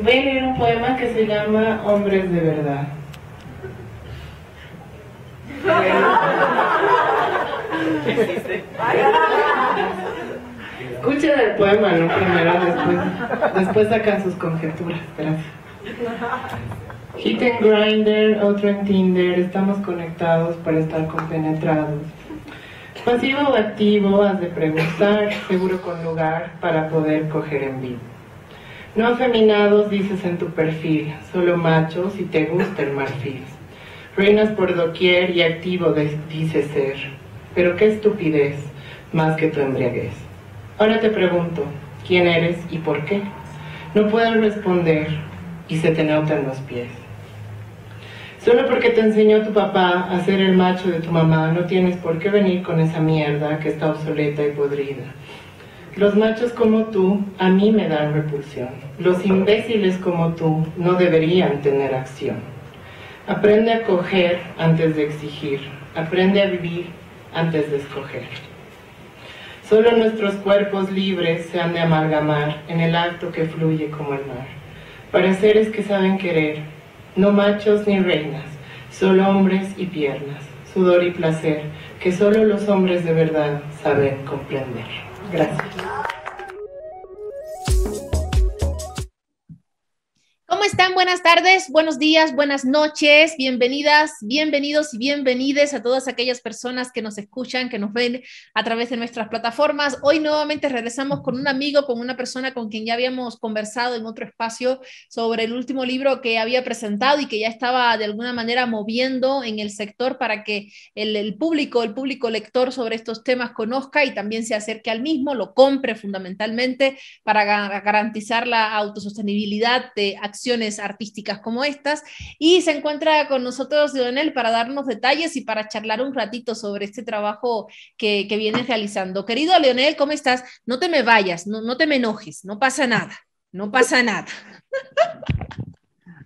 Voy a leer un poema que se llama Hombres de Verdad. Escuchen el poema, ¿no? Primero, después sacan sus conjeturas. Gracias. Hit en Grindr, otro en Tinder, estamos conectados para estar compenetrados. Pasivo o activo, has de preguntar, seguro con lugar para poder coger en vivo. No afeminados dices en tu perfil, solo machos si te gusta el marfil. Reinas por doquier y activo dices ser, pero qué estupidez, más que tu embriaguez. Ahora te pregunto, ¿quién eres y por qué? No puedes responder y se te notan los pies. Solo porque te enseñó tu papá a ser el macho de tu mamá, no tienes por qué venir con esa mierda que está obsoleta y podrida. Los machos como tú a mí me dan repulsión. Los imbéciles como tú no deberían tener acción. Aprende a coger antes de exigir. Aprende a vivir antes de escoger. Solo nuestros cuerpos libres se han de amalgamar en el acto que fluye como el mar. Para seres que saben querer, no machos ni reinas, solo hombres y piernas, sudor y placer, que solo los hombres de verdad saben comprender. Gracias. ¿Cómo están? Buenas tardes, buenos días, buenas noches, bienvenidas, bienvenidos y bienvenides a todas aquellas personas que nos escuchan, que nos ven a través de nuestras plataformas. Hoy nuevamente regresamos con un amigo, con una persona con quien ya habíamos conversado en otro espacio sobre el último libro que había presentado y que ya estaba de alguna manera moviendo en el sector para que el público lector sobre estos temas conozca y también se acerque al mismo, lo compre fundamentalmente para garantizar la autosostenibilidad de acciones artísticas como estas, y se encuentra con nosotros Leonel para darnos detalles y para charlar un ratito sobre este trabajo que vienes realizando. Querido Leonel, ¿cómo estás? No te me vayas, no te me enojes, no pasa nada, no pasa nada.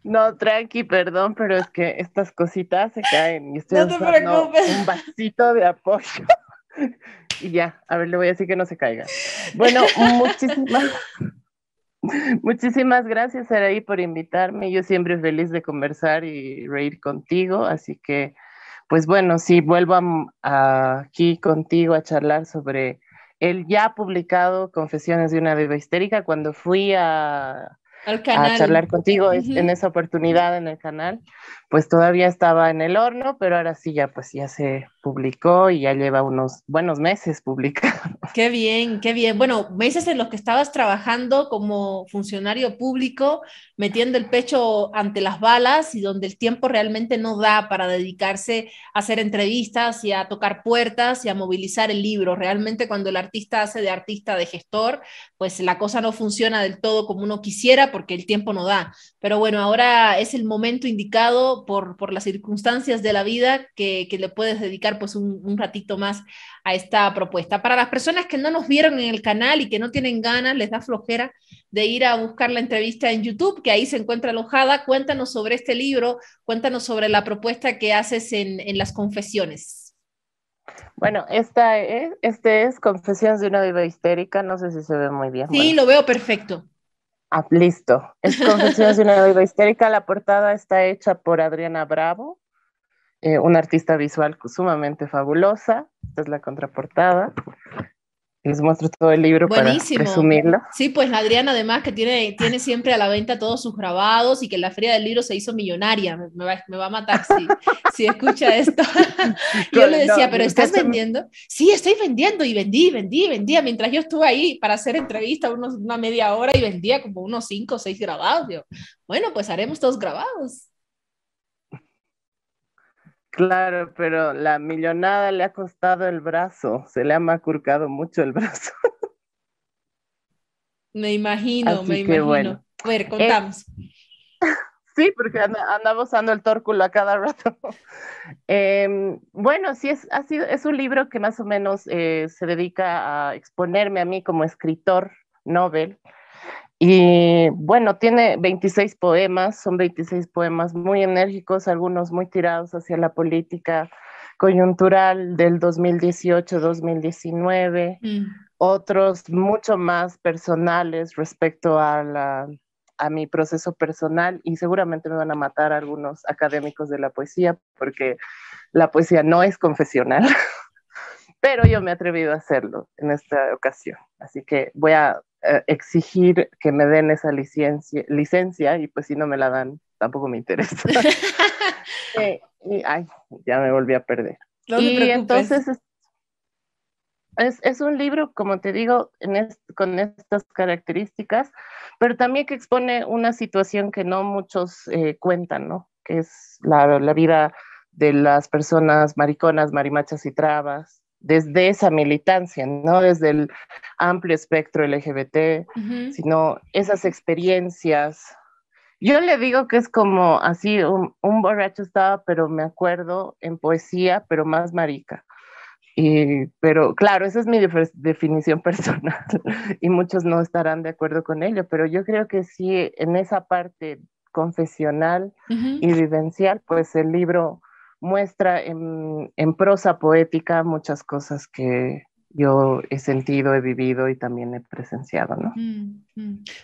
No, tranqui, perdón, pero es que estas cositas se caen y estoy No te usando preocupes. un vasito de apoyo. Y ya, a ver, le voy a decir que no se caiga. Bueno, muchísimas gracias, Saraí, por invitarme. Yo siempre feliz de conversar y reír contigo, así que, pues bueno, sí, vuelvo aquí contigo a charlar sobre el ya publicado Confesiones de una Diva Histérica. Cuando fui Al a canal. charlar contigo en esa oportunidad en el canal, pues todavía estaba en el horno, pero ahora sí ya pues ya se publicó y ya lleva unos buenos meses publicado. Qué bien, qué bien. Bueno, meses en los que estabas trabajando como funcionario público, metiendo el pecho ante las balas y donde el tiempo realmente no da para dedicarse a hacer entrevistas y a tocar puertas y a movilizar el libro. Realmente cuando el artista hace de artista, de gestor, pues la cosa no funciona del todo como uno quisiera porque el tiempo no da. Pero bueno, ahora es el momento indicado por las circunstancias de la vida que le puedes dedicar pues un ratito más a esta propuesta. Para las personas que no nos vieron en el canal y que no tienen ganas, les da flojera de ir a buscar la entrevista en YouTube, que ahí se encuentra alojada, cuéntanos sobre este libro, cuéntanos sobre la propuesta que haces en las confesiones. Bueno, este es Confesiones de una Diva Histérica, no sé si se ve muy bien. Sí, bueno. Lo veo perfecto. Listo. Es Confesiones de una Diva Histérica. La portada está hecha por Adriana Bravo, una artista visual sumamente fabulosa. Esta es la contraportada. Les muestro todo el libro. Buenísimo. Para presumirlo. Sí, pues Adriana además que tiene siempre a la venta todos sus grabados y que en la Feria del Libro se hizo millonaria. Me va a matar si escucha esto. Yo le decía, ¿pero estás vendiendo? Sí, estoy vendiendo y vendía. Mientras yo estuve ahí para hacer entrevista una media hora y vendía como unos 5 o 6 grabados. Yo, bueno, pues haremos 2 grabados. Claro, pero la millonada le ha costado el brazo, se le ha macurcado mucho el brazo. Me imagino, Así me imagino. Bueno. A ver, contamos. Sí, porque andaba usando el tórculo a cada rato. Bueno, sí, es un libro que más o menos se dedica a exponerme a mí como escritor novel. Y bueno, tiene 26 poemas, son 26 poemas muy enérgicos, algunos muy tirados hacia la política coyuntural del 2018-2019, otros mucho más personales respecto a a mi proceso personal, y seguramente me van a matar algunos académicos de la poesía, porque la poesía no es confesional, pero yo me he atrevido a hacerlo en esta ocasión. Así que voy a exigir que me den esa licencia, y pues si no me la dan, tampoco me interesa. Ay, ya me volví a perder. No te y preocupes. Entonces es un libro, como te digo, con estas características, pero también que expone una situación que no muchos cuentan, ¿no? Que es la vida de las personas mariconas, marimachas y trabas, desde esa militancia, no desde el amplio espectro LGBT, sino esas experiencias. Yo le digo que es como así, un borracho estaba, pero me acuerdo en poesía, pero más marica. Pero claro, esa es mi definición personal y muchos no estarán de acuerdo con ello, pero yo creo que sí, en esa parte confesional y vivencial, pues el libro muestra en prosa poética muchas cosas que yo he sentido, he vivido y también he presenciado, ¿no?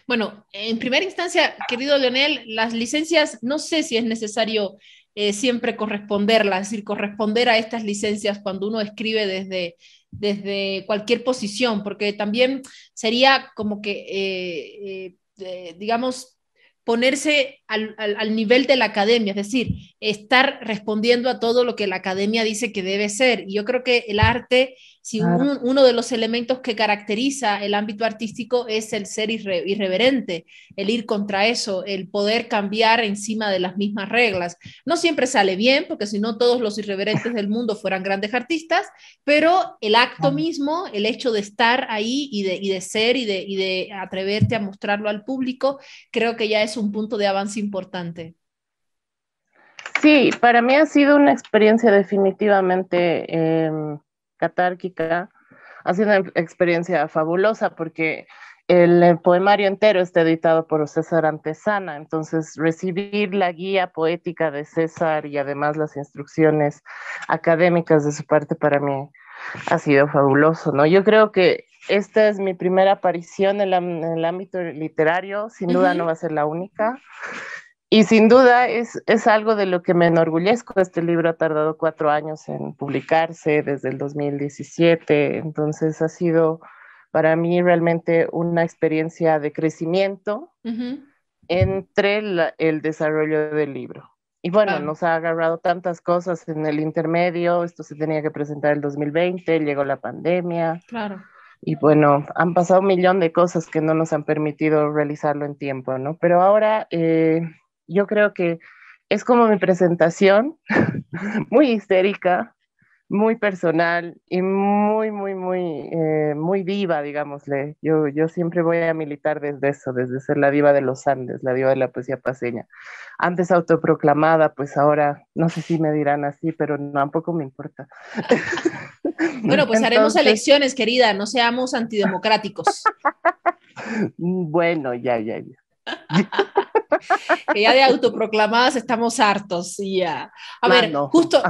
Bueno, en primera instancia, querido Leonel, las licencias, no sé si es necesario siempre corresponderlas, es decir, corresponder a estas licencias cuando uno escribe desde cualquier posición, porque también sería como que, digamos, ponerse al nivel de la academia, es decir, estar respondiendo a todo lo que la academia dice que debe ser. Y yo creo que el arte, si uno de los elementos que caracteriza el ámbito artístico es el ser irreverente, el ir contra eso, el poder cambiar encima de las mismas reglas. No siempre sale bien, porque si no todos los irreverentes del mundo fueran grandes artistas, pero el acto mismo, el hecho de estar ahí y de ser y de atreverte a mostrarlo al público, creo que ya es un punto de avance importante. Sí, para mí ha sido una experiencia definitivamente catárquica, ha sido una experiencia fabulosa porque el poemario entero está editado por César Antesana, entonces recibir la guía poética de César y además las instrucciones académicas de su parte para mí ha sido fabuloso, ¿no? Yo creo que esta es mi primera aparición en el ámbito literario, sin duda no va a ser la única. Y sin duda es algo de lo que me enorgullezco. Este libro ha tardado 4 años en publicarse, desde el 2017, entonces ha sido para mí realmente una experiencia de crecimiento entre el desarrollo del libro. Y bueno, nos ha agarrado tantas cosas en el intermedio, esto se tenía que presentar el 2020, llegó la pandemia. Claro. Y bueno, han pasado un millón de cosas que no nos han permitido realizarlo en tiempo, ¿no? Pero ahora yo creo que es como mi presentación, muy histérica, muy personal y muy diva, digámosle. Yo siempre voy a militar desde eso, desde ser la diva de los Andes, la diva de la poesía paceña. Antes autoproclamada, pues ahora no sé si me dirán así, pero tampoco me importa. Bueno, pues haremos elecciones, querida, no seamos antidemocráticos. Bueno, ya. Que ya de autoproclamadas estamos hartos. Ya. A ver, no, justo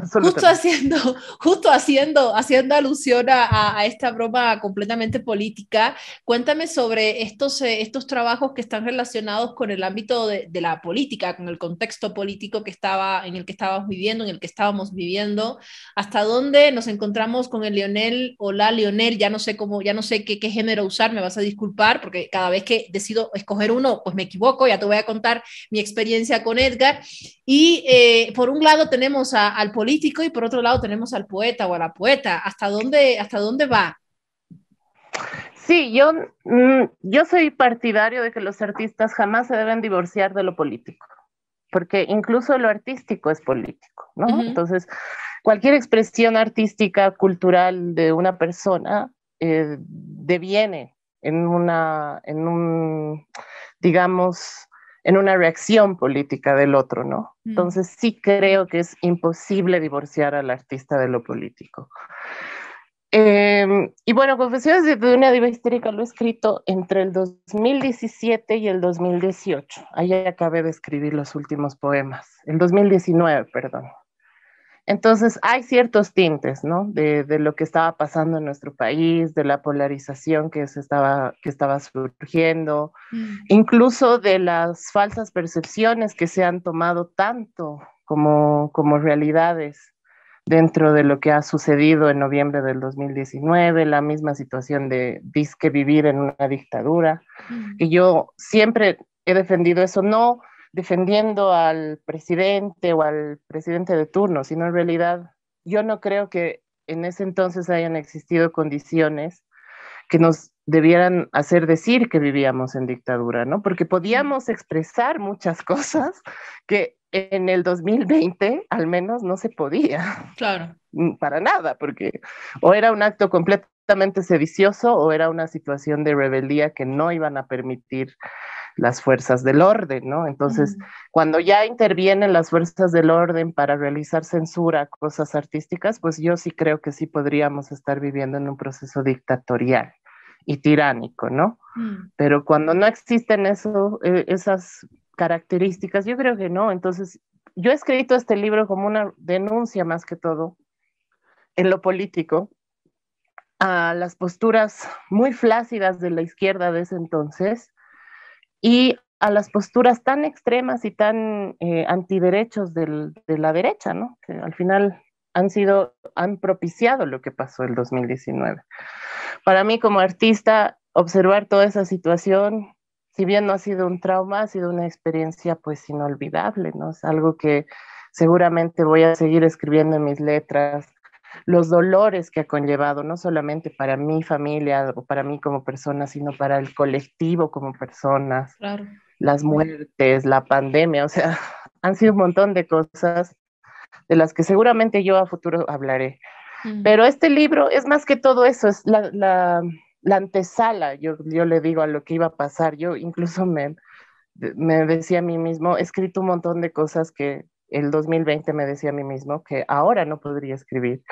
haciendo alusión a esta broma completamente política, cuéntame sobre estos trabajos que están relacionados con el ámbito de la política, con el contexto político en el que estábamos viviendo, hasta dónde nos encontramos con el Leonel o la Leonel, ya no sé qué género usar, me vas a disculpar, porque cada vez que decido escoger uno, pues me equivoco, ya te voy a contar mi experiencia con Edgar. Y por un lado tenemos al político y por otro lado tenemos al poeta o a la poeta. ¿Hasta dónde va? Sí, yo soy partidario de que los artistas jamás se deben divorciar de lo político, porque incluso lo artístico es político, ¿no? Entonces, cualquier expresión artística, cultural de una persona deviene digamos, en una reacción política del otro, ¿no? Entonces sí creo que es imposible divorciar al artista de lo político. Y bueno, Confesiones de una diva histérica lo he escrito entre el 2017 y el 2018. Ahí acabé de escribir los últimos poemas. El 2019, perdón. Entonces hay ciertos tintes, ¿no? De lo que estaba pasando en nuestro país, de la polarización que estaba surgiendo, incluso de las falsas percepciones que se han tomado tanto como realidades dentro de lo que ha sucedido en noviembre del 2019, la misma situación de disque vivir en una dictadura, que yo siempre he defendido eso, no defendiendo al presidente o al presidente de turno, sino en realidad yo no creo que en ese entonces hayan existido condiciones que nos debieran hacer decir que vivíamos en dictadura, ¿no? Porque podíamos expresar muchas cosas que en el 2020 al menos no se podía. Claro. Para nada, porque o era un acto completamente sedicioso o era una situación de rebeldía que no iban a permitir las fuerzas del orden, ¿no? Entonces, cuando ya intervienen las fuerzas del orden para realizar censura a cosas artísticas, pues yo sí creo que sí podríamos estar viviendo en un proceso dictatorial y tiránico, ¿no? Pero cuando no existen esas características, yo creo que no. Entonces, yo he escrito este libro como una denuncia más que todo en lo político a las posturas muy flácidas de la izquierda de ese entonces y a las posturas tan extremas y tan antiderechos de la derecha, ¿no? Que al final han propiciado lo que pasó el 2019. Para mí como artista, observar toda esa situación, si bien no ha sido un trauma, ha sido una experiencia pues inolvidable, ¿no? Es algo que seguramente voy a seguir escribiendo en mis letras, los dolores que ha conllevado, no solamente para mi familia o para mí como persona, sino para el colectivo como personas, claro. Las muertes, la pandemia, o sea, han sido un montón de cosas de las que seguramente yo a futuro hablaré. Pero este libro es más que todo eso, es la antesala, yo le digo a lo que iba a pasar. Yo incluso me decía a mí mismo, he escrito un montón de cosas que el 2020 me decía a mí mismo que ahora no podría escribir.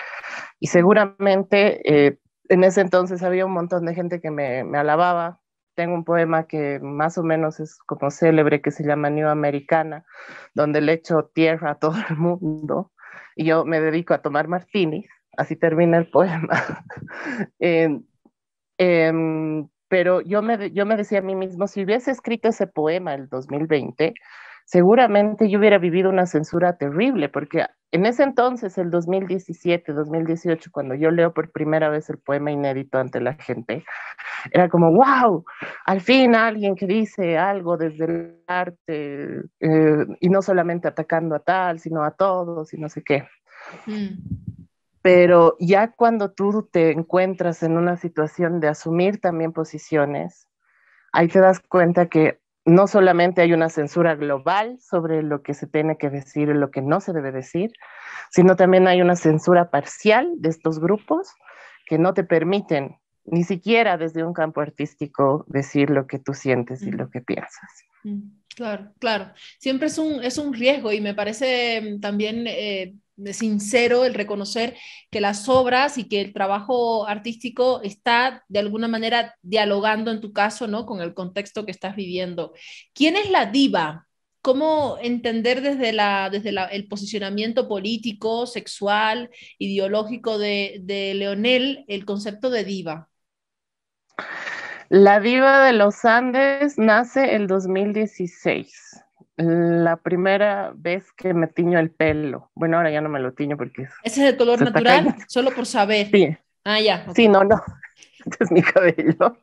Y seguramente en ese entonces había un montón de gente que me alababa. Tengo un poema que más o menos es como célebre, que se llama New Americana, donde le echo tierra a todo el mundo y yo me dedico a tomar martinis, así termina el poema. Pero yo me decía a mí mismo, si hubiese escrito ese poema el 2020, seguramente yo hubiera vivido una censura terrible, porque en ese entonces, el 2017, 2018, cuando yo leo por primera vez el poema inédito ante la gente, era como, wow, al fin alguien que dice algo desde el arte, y no solamente atacando a tal, sino a todos y no sé qué. Pero ya cuando tú te encuentras en una situación de asumir también posiciones, ahí te das cuenta que no solamente hay una censura global sobre lo que se tiene que decir y lo que no se debe decir, sino también hay una censura parcial de estos grupos que no te permiten ni siquiera desde un campo artístico decir lo que tú sientes y lo que piensas. Claro, claro. Siempre es un riesgo y me parece también sincero el reconocer que las obras y que el trabajo artístico está de alguna manera dialogando en tu caso, ¿no? Con el contexto que estás viviendo. ¿Quién es la diva? ¿Cómo entender desde el posicionamiento político, sexual, ideológico de Leonel el concepto de diva? La diva de los Andes nace el 2016. La primera vez que me tiño el pelo. Bueno, ahora ya no me lo tiño porque ¿Ese es el color natural? Solo por saber. Sí. Ah, ya. Okay. Sí, no. Este es mi cabello.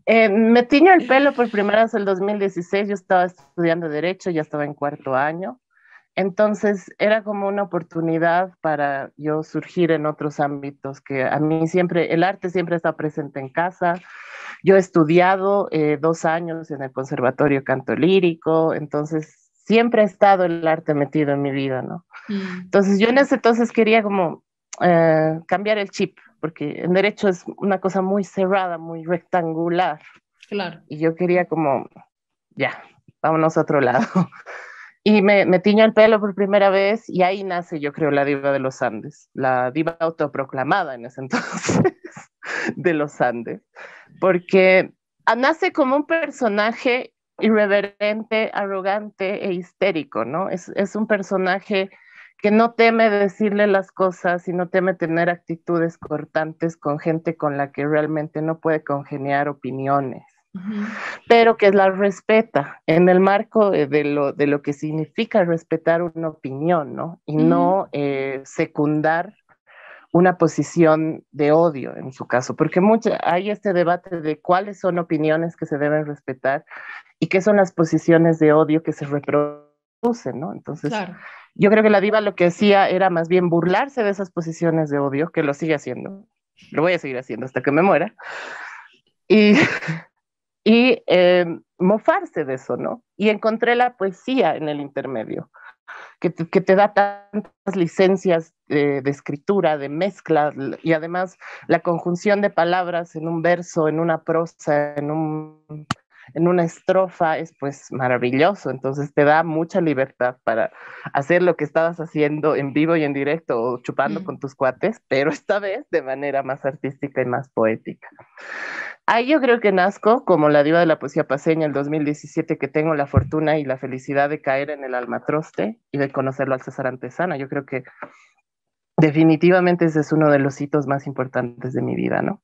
Me tiño el pelo por primera vez el 2016. Yo estaba estudiando Derecho, ya estaba en cuarto año. Entonces era como una oportunidad para yo surgir en otros ámbitos que a mí siempre, el arte siempre está presente en casa. Yo he estudiado 2 años en el Conservatorio Canto Lírico, entonces siempre ha estado el arte metido en mi vida, ¿no? Entonces yo en ese entonces quería como cambiar el chip, porque en Derecho es una cosa muy cerrada, muy rectangular. Claro. Y yo quería como, ya, vámonos a otro lado. Y me tiñó el pelo por primera vez y ahí nace, yo creo, la diva de los Andes, la diva autoproclamada en ese entonces de los Andes, porque nace como un personaje irreverente, arrogante e histérico, ¿no? Es un personaje que no teme decirle las cosas y no teme tener actitudes cortantes con gente con la que realmente no puede congeniar opiniones, pero que la respeta en el marco de lo que significa respetar una opinión, ¿no? Y no secundar una posición de odio en su caso, porque hay este debate de cuáles son opiniones que se deben respetar y qué son las posiciones de odio que se reproducen, ¿no? Entonces, claro, yo creo que la diva lo que hacía era más bien burlarse de esas posiciones de odio, que lo sigue haciendo, lo voy a seguir haciendo hasta que me muera, y, y mofarse de eso, ¿no? Y encontré la poesía en el intermedio, que te da tantas licencias de escritura, de mezcla, y además la conjunción de palabras en un verso, en una prosa, en una estrofa es pues maravilloso. Entonces te da mucha libertad para hacer lo que estabas haciendo en vivo y en directo o chupando con tus cuates, pero esta vez de manera más artística y más poética. Ahí yo creo que nazco como la diva de la poesía paceña el 2017, que tengo la fortuna y la felicidad de caer en el Almatroste y de conocerlo al César Antezana. Yo creo que definitivamente ese es uno de los hitos más importantes de mi vida, ¿no?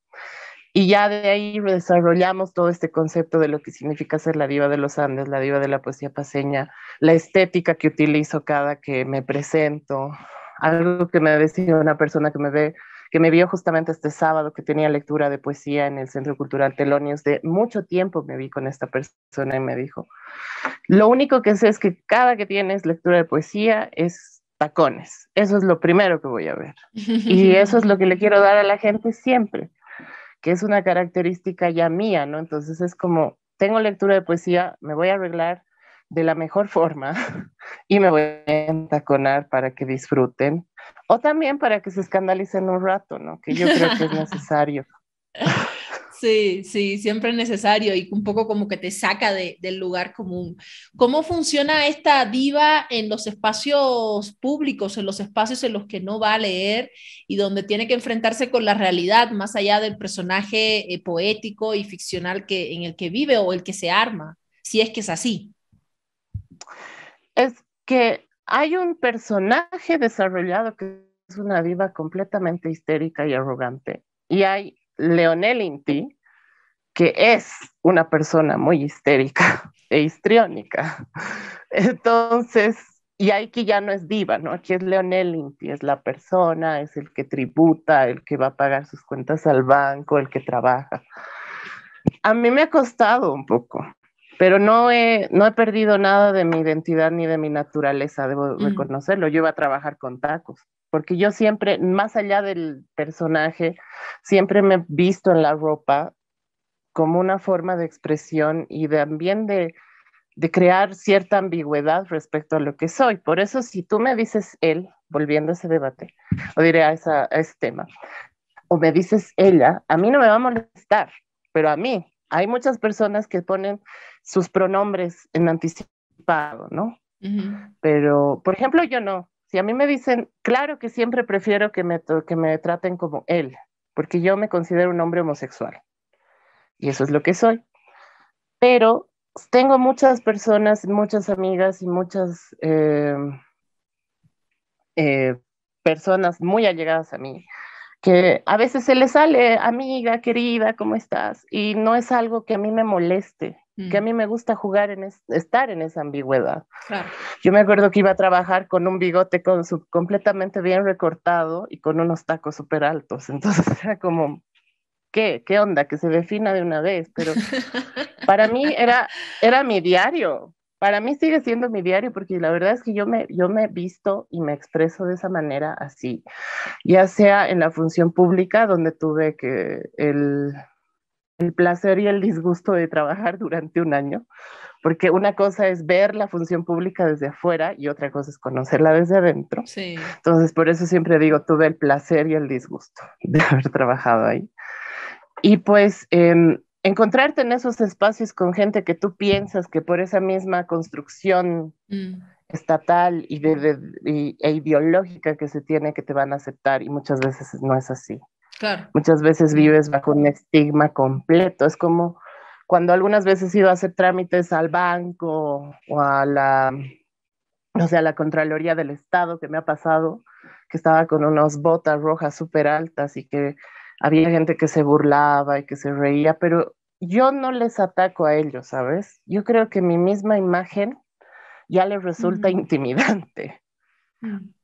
Y ya de ahí desarrollamos todo este concepto de lo que significa ser la diva de los Andes, la diva de la poesía paceña, la estética que utilizo cada que me presento, algo que me decía una persona que me vio justamente este sábado, que tenía lectura de poesía en el Centro Cultural Telonios. De mucho tiempo me vi con esta persona y me dijo, lo único que sé es que cada que tienes lectura de poesía es tacones, eso es lo primero que voy a ver. Y eso es lo que le quiero dar a la gente siempre, que es una característica ya mía, ¿no? Entonces es como, tengo lectura de poesía, me voy a arreglar de la mejor forma y me voy a entaconar para que disfruten, o también para que se escandalicen un rato, ¿no? Que yo creo que es necesario. Sí, sí, siempre es necesario y un poco como que te saca del lugar común. ¿Cómo funciona esta diva en los espacios públicos, en los espacios en los que no va a leer y donde tiene que enfrentarse con la realidad más allá del personaje poético y ficcional en el que vive o el que se arma, si es que es así? Es que hay un personaje desarrollado que es una diva completamente histérica y arrogante, y hay Leonel Inti, que es una persona muy histérica e histriónica. Entonces, y aquí ya no es diva, ¿no? Aquí es Leonel Inti, es la persona, es el que tributa, el que va a pagar sus cuentas al banco, el que trabaja. A mí me ha costado un poco, pero no he perdido nada de mi identidad ni de mi naturaleza, debo reconocerlo. Yo iba a trabajar con tacos, porque yo siempre, más allá del personaje, siempre me he visto en la ropa como una forma de expresión y también de crear cierta ambigüedad respecto a lo que soy. Por eso, si tú me dices él, volviendo a ese debate, o diré a ese tema, o me dices ella, a mí no me va a molestar, pero a mí, hay muchas personas que ponen sus pronombres en anticipado, ¿no? Pero, por ejemplo, yo no. Si a mí me dicen, claro que siempre prefiero que me traten como él, porque yo me considero un hombre homosexual. Y eso es lo que soy. Pero tengo muchas personas, muchas amigas y muchas personas muy allegadas a mí, que a veces se les sale, amiga, querida, ¿cómo estás? Y no es algo que a mí me moleste, que a mí me gusta jugar estar en esa ambigüedad. Claro. Yo me acuerdo que iba a trabajar con un bigote completamente bien recortado y con unos tacos súper altos, entonces era como, ¿qué onda? Que se defina de una vez, pero para mí era mi diario. Para mí sigue siendo mi diario, porque la verdad es que yo me visto y me expreso de esa manera así, ya sea en la función pública, donde tuve el placer y el disgusto de trabajar durante un año, porque una cosa es ver la función pública desde afuera y otra cosa es conocerla desde adentro. Sí. Entonces, por eso siempre digo, tuve el placer y el disgusto de haber trabajado ahí. Y pues encontrarte en esos espacios con gente que tú piensas que por esa misma construcción estatal e ideológica que se tiene, que te van a aceptar, y muchas veces no es así. Claro. Muchas veces vives bajo un estigma completo. Es como cuando algunas veces he ido a hacer trámites al banco o a O sea, la Contraloría del Estado que me ha pasado, que estaba con unas botas rojas súper altas y que había gente que se burlaba y que se reía, pero yo no les ataco a ellos, ¿sabes? Yo creo que mi misma imagen ya les resulta intimidante.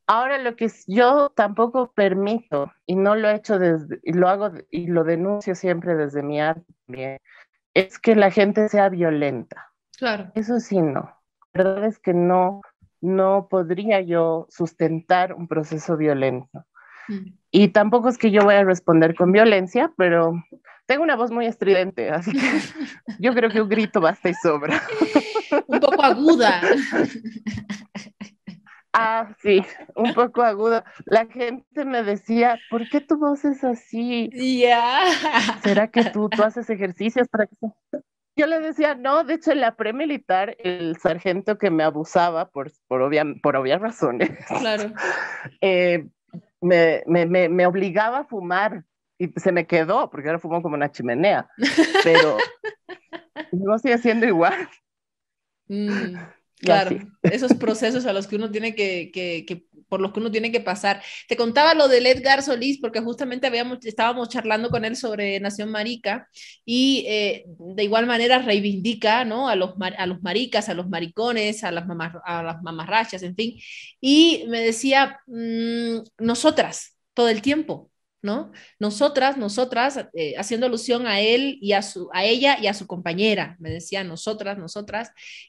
Ahora lo que yo tampoco permito, y no lo he hecho desde, y lo hago y lo denuncio siempre desde mi arte también, es que la gente sea violenta. Claro. Eso sí, no. La verdad es que no podría yo sustentar un proceso violento. Y tampoco es que yo voy a responder con violencia, pero tengo una voz muy estridente, así que yo creo que un grito basta y sobra. Un poco aguda. Ah, sí, un poco aguda. La gente me decía, ¿por qué tu voz es así? ¿Será que tú haces ejercicios para que... Yo le decía, no, de hecho en la premilitar, el sargento que me abusaba por obvias razones, Claro. me obligaba a fumar y se me quedó, porque ahora fumo como una chimenea, pero no sigue siendo igual. Claro, esos procesos a los que uno tiene por los que uno tiene que pasar. Te contaba lo del Edgar Solís porque justamente estábamos charlando con él sobre Nación Marica y de igual manera reivindica, ¿no? a los maricas, a los maricones, a las mamarrachas, en fin. Y me decía, nosotras, todo el tiempo. ¿No? Nosotras, haciendo alusión a él y a ella y a su compañera, me decía nosotras,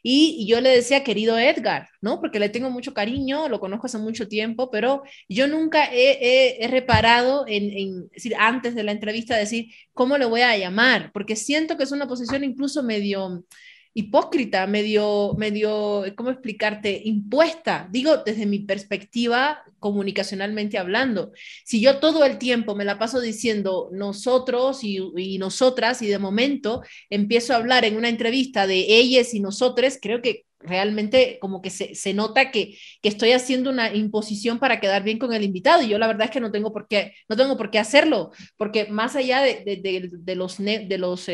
y yo le decía querido Edgar, ¿no? Porque le tengo mucho cariño, lo conozco hace mucho tiempo, pero yo nunca he reparado decir, antes de la entrevista, decir, ¿cómo le voy a llamar? Porque siento que es una posición incluso medio hipócrita, medio, ¿cómo explicarte? Impuesta, digo, desde mi perspectiva comunicacionalmente hablando. Si yo todo el tiempo me la paso diciendo nosotros y nosotras y de momento empiezo a hablar en una entrevista de ellas y nosotros, creo que realmente como que se nota que estoy haciendo una imposición para quedar bien con el invitado y yo la verdad es que no tengo por qué hacerlo, porque más allá de los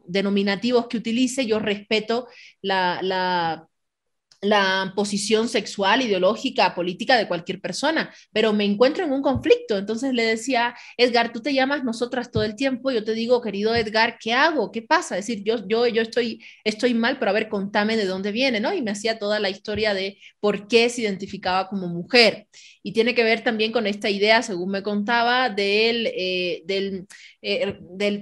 denominativos que utilice, yo respeto la posición sexual, ideológica, política de cualquier persona, pero me encuentro en un conflicto. Entonces le decía, Edgar, tú te llamas nosotras todo el tiempo, yo te digo, querido Edgar, ¿qué hago? ¿Qué pasa? Es decir, yo estoy mal, pero a ver, contame de dónde viene, ¿no? Y me hacía toda la historia de por qué se identificaba como mujer. Y tiene que ver también con esta idea, según me contaba, del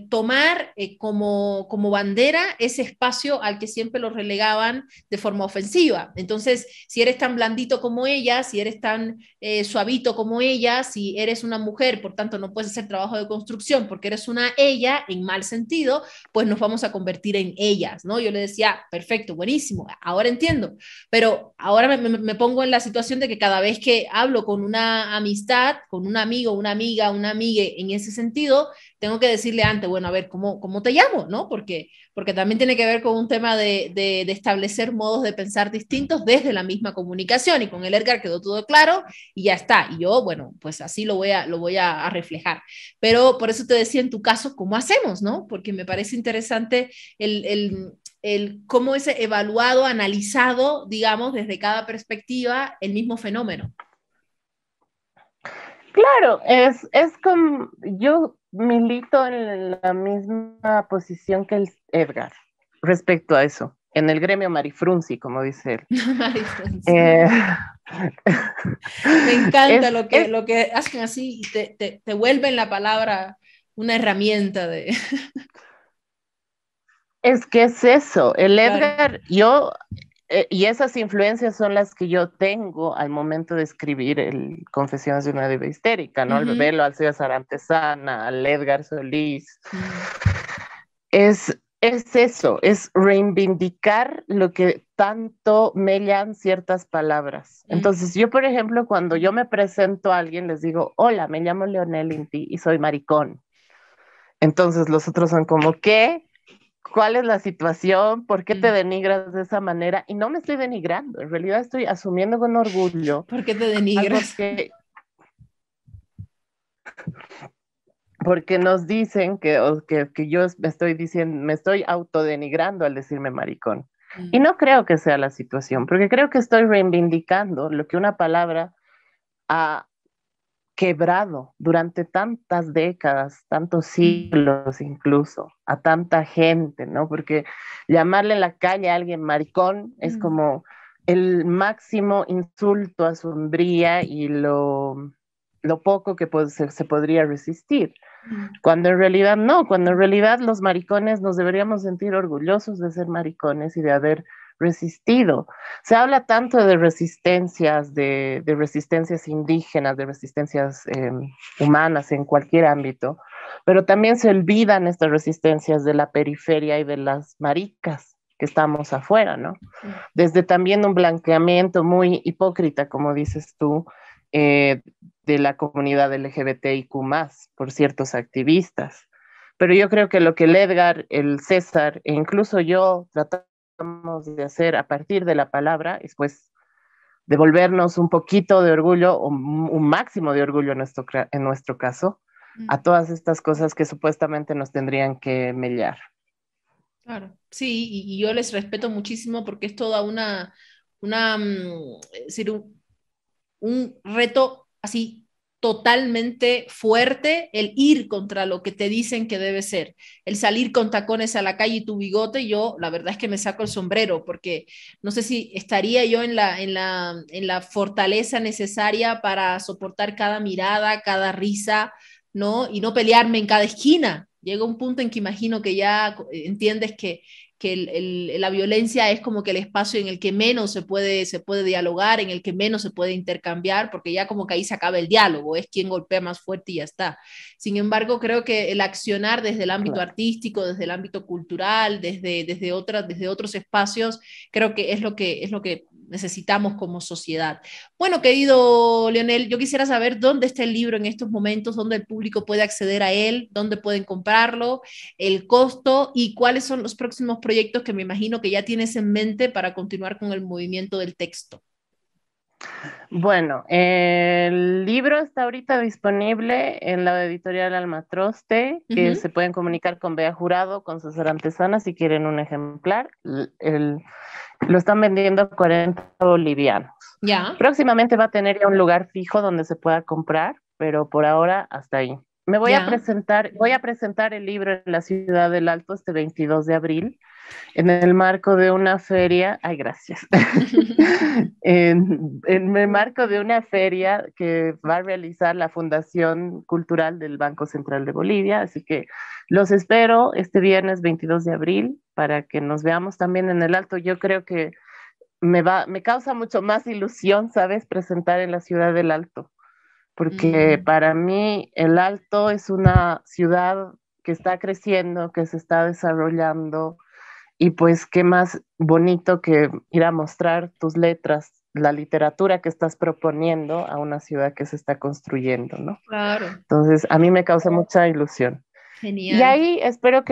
tomar como bandera ese espacio al que siempre lo relegaban de forma ofensiva. Entonces, si eres tan blandito como ella, si eres tan suavito como ella, si eres una mujer, por tanto no puedes hacer trabajo de construcción porque eres una ella en mal sentido, pues nos vamos a convertir en ellas, ¿no? Yo le decía, perfecto, buenísimo, ahora entiendo, pero ahora me pongo en la situación de que cada vez que hablo con una amistad, con un amigo, una amiga, una amigue en ese sentido, tengo que decirle antes, bueno, a ver, ¿cómo te llamo? ¿No? Porque también tiene que ver con un tema de establecer modos de pensar distintos desde la misma comunicación y con el Edgar quedó todo claro y ya está. Y yo, bueno, pues así lo voy a reflejar. Pero por eso te decía en tu caso, ¿cómo hacemos? ¿No? Porque me parece interesante el cómo es evaluado, analizado, digamos, desde cada perspectiva el mismo fenómeno. Claro, es como yo milito en la misma posición que el Edgar respecto a eso, en el gremio Marifrunzi, como dice él. Marifrunzi. Me encanta lo que hacen así y te vuelven la palabra una herramienta de... Es que es eso, el Edgar, claro. y esas influencias son las que yo tengo al momento de escribir el Confesiones de una diva histérica, ¿no? Al verlo al César Antesana, al Edgar Solís. Es eso, es reivindicar lo que tanto mellan ciertas palabras. Entonces, yo, por ejemplo, cuando yo me presento a alguien, les digo, hola, me llamo Leonel Inti y soy maricón. Entonces, los otros son como, ¿qué? ¿Cuál es la situación? ¿Por qué te denigras de esa manera? Y no me estoy denigrando, en realidad estoy asumiendo con orgullo. ¿Por qué te denigras? Porque nos dicen que yo me estoy autodenigrando al decirme maricón. Y no creo que sea la situación, porque creo que estoy reivindicando lo que una palabra ha quebrado durante tantas décadas, tantos siglos incluso, a tanta gente, ¿no? Porque llamarle en la calle a alguien maricón es como el máximo insulto a su hombría y lo poco que se podría resistir. Cuando en realidad no, cuando en realidad los maricones nos deberíamos sentir orgullosos de ser maricones y de haber resistido. Se habla tanto de resistencias, de resistencias indígenas, de resistencias humanas en cualquier ámbito, pero también se olvidan estas resistencias de la periferia y de las maricas que estamos afuera, ¿no? Desde también un blanqueamiento muy hipócrita, como dices tú, eh, de la comunidad LGBTIQ+, por ciertos activistas. Pero yo creo que lo que el Edgar, el César e incluso yo tratamos de hacer a partir de la palabra es pues devolvernos un poquito de orgullo, o un máximo de orgullo en nuestro caso, a todas estas cosas que supuestamente nos tendrían que mellar. Claro, sí, y yo les respeto muchísimo porque es toda es decir, un reto así totalmente fuerte el ir contra lo que te dicen que debe ser, el salir con tacones a la calle y tu bigote. Yo la verdad es que me saco el sombrero porque no sé si estaría yo en la fortaleza necesaria para soportar cada mirada, cada risa, ¿no? Y no pelearme en cada esquina. Llega un punto en que imagino que ya entiendes que la violencia es como que el espacio en el que menos se puede dialogar, en el que menos se puede intercambiar, porque ya como que ahí se acaba el diálogo, es quien golpea más fuerte y ya está. Sin embargo, creo que el accionar desde el ámbito artístico, desde el ámbito cultural, desde otros espacios, creo que es lo que necesitamos como sociedad. Bueno, querido Leonel, yo quisiera saber dónde está el libro en estos momentos, dónde el público puede acceder a él, dónde pueden comprarlo, el costo y cuáles son los próximos proyectos que me imagino que ya tienes en mente para continuar con el movimiento del texto. Bueno, el libro está ahorita disponible en la editorial Almatroste, que se pueden comunicar con Bea Jurado, con César Antesana, si quieren un ejemplar. Lo están vendiendo a 40 bolivianos. Ya. Próximamente va a tener ya un lugar fijo donde se pueda comprar, pero por ahora hasta ahí. Voy a presentar el libro en la Ciudad del Alto este 22 de abril en el marco de una feria, ay, gracias, en el marco de una feria que va a realizar la Fundación Cultural del Banco Central de Bolivia, así que los espero este viernes 22 de abril para que nos veamos también en el Alto. Yo creo que me causa mucho más ilusión, ¿sabes?, presentar en la Ciudad del Alto, porque para mí el Alto es una ciudad que está creciendo, que se está desarrollando, y pues qué más bonito que ir a mostrar tus letras, la literatura que estás proponiendo a una ciudad que se está construyendo, ¿no? Claro. Entonces, a mí me causa mucha ilusión. Genial. Y ahí espero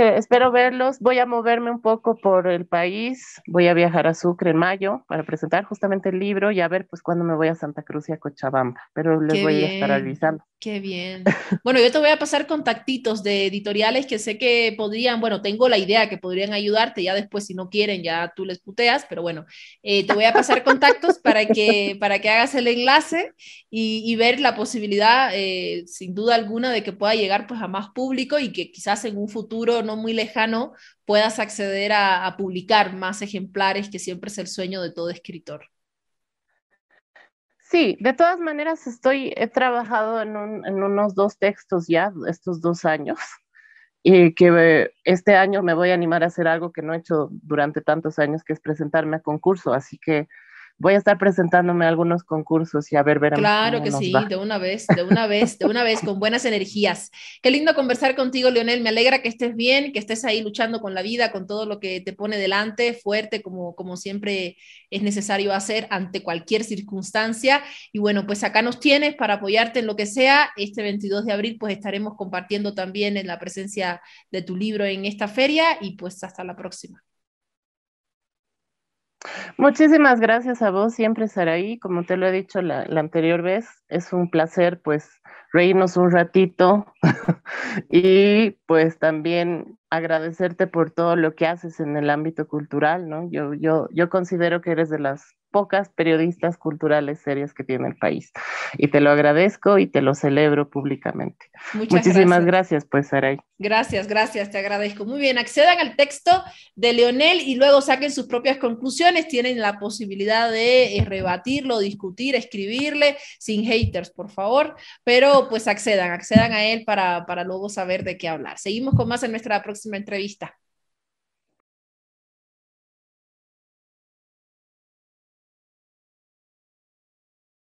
verlos. Voy a moverme un poco por el país. Voy a viajar a Sucre en mayo para presentar justamente el libro y a ver pues cuándo me voy a Santa Cruz y a Cochabamba. Pero les Qué voy a estar bien, avisando. qué bien. Bueno, yo te voy a pasar contactitos de editoriales que sé que podrían, bueno, tengo la idea que podrían ayudarte, ya después si no quieren ya tú les puteas, pero bueno, te voy a pasar contactos para que hagas el enlace y ver la posibilidad, sin duda alguna, de que pueda llegar pues a más público y que quizás en un futuro no muy lejano puedas acceder a publicar más ejemplares, que siempre es el sueño de todo escritor. Sí, de todas maneras he trabajado en unos 2 textos ya estos 2 años y que este año me voy a animar a hacer algo que no he hecho durante tantos años, que es presentarme a concurso, así que voy a estar presentándome a algunos concursos y a ver, veremos Claro cómo que nos sí, va. de una vez, de una vez, de una vez, con buenas energías. Qué lindo conversar contigo, Leonel. Me alegra que estés bien, que estés ahí luchando con la vida, con todo lo que te pone delante, fuerte, como siempre es necesario hacer ante cualquier circunstancia. Y bueno, pues acá nos tienes para apoyarte en lo que sea. Este 22 de abril, pues estaremos compartiendo también en la presencia de tu libro en esta feria y pues hasta la próxima. Muchísimas gracias a vos siempre, Saraí. Como te lo he dicho la anterior vez, es un placer pues reírnos un ratito y pues también agradecerte por todo lo que haces en el ámbito cultural, ¿no? Yo considero que eres de las pocas periodistas culturales serias que tiene el país y te lo agradezco y te lo celebro públicamente. Muchas Muchísimas gracias. gracias, pues, Saraí. Gracias, gracias, te agradezco. Muy bien, accedan al texto de Leonel y luego saquen sus propias conclusiones. Tienen la posibilidad de rebatirlo, discutir, escribirle, sin haters, por favor. Pero pues accedan a él para luego saber de qué hablar. Seguimos con más en nuestra próxima entrevista.